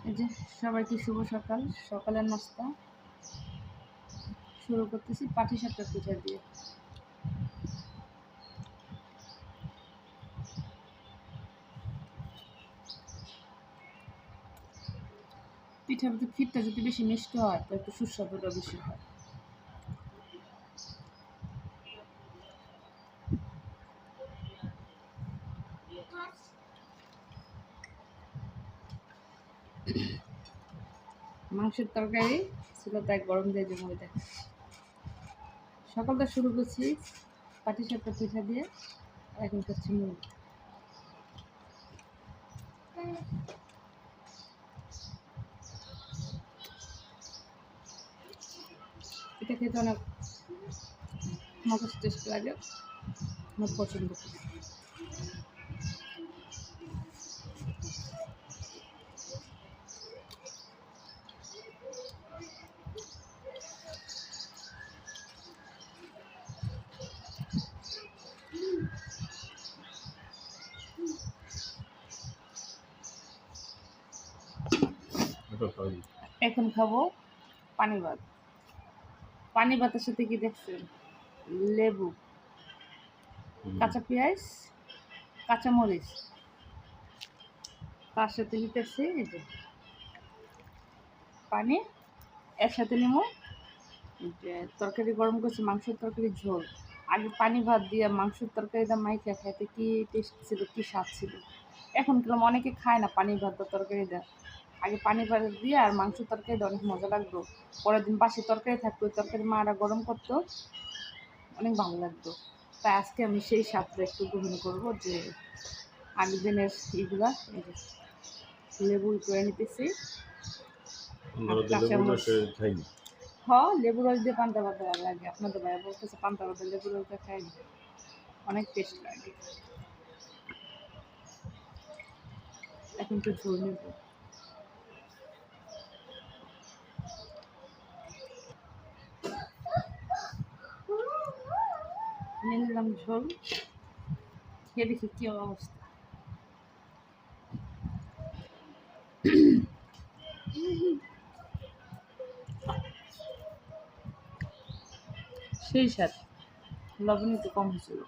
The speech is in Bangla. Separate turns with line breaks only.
এই যে সবাইকে শুভ সকাল। সকালের নাস্তা শুরু করতেছি পাটিসাপটা পিঠা দিয়ে। পিঠার ক্ষীরটা যদি বেশি মিষ্টি হয় তো একটু সুস্বাদুটা বেশি হয়। মাংসের তরকারি ছিল তাই গরম দিয়ে জমে দেখা। সকালটা শুরু করছি পাটিসাপটা পিঠা দিয়ে। এখন করছি মুড়ি। এটা খেতে অনেক মজা টেস্ট লাগে, আমার পছন্দ করি। এখন খাবো পানি ভাত। পানি ভাতের সাথে কি দেখছেন? লেবু, কাঁচা পেঁয়াজ, কাঁচামরিচ, তার সাথে নিতেছি এই যে পানি, এর সাথে নেব যে তরকারি গরম করছি, মাংসের তরকারি ঝোল। আগে পানি ভাত দিয়ে মাংসের তরকারিটা মাইখা খাইতে কি টেস্ট ছিল, কি স্বাদ ছিল। এখন কিরকম অনেকে খায় না পানি ভাত বা তরকারি দেয়। আগে পানি ভাত দিয়ে আর মাংসের তরকারিটা অনেক মজা লাগতো। পরের দিন বাসি তরকারি থাকতো, ওই তরকারি মারা গরম করতো, অনেক ভালো লাগতো। তাই আজকে আমি সেই স্বাদটা একটু গ্রহণ করবো, যে আগের দিনের এইগুলা লেবু করে নিতেছি। হ্যাঁ, লেবু রস দিয়ে পান্তা ভাত ভালো লাগে। আপনাদের ভাইয়া বলতেছে পান্তা ভাতে লেবু রস দিয়ে খাই, অনেক টেস্ট লাগে। এখন একটু ঝোল নেব। নিয়ে নিলাম ঝোল, খেয়ে দেখি কি অবস্থা। সেই স্বাদ, লবণ একটু কম হয়েছিল।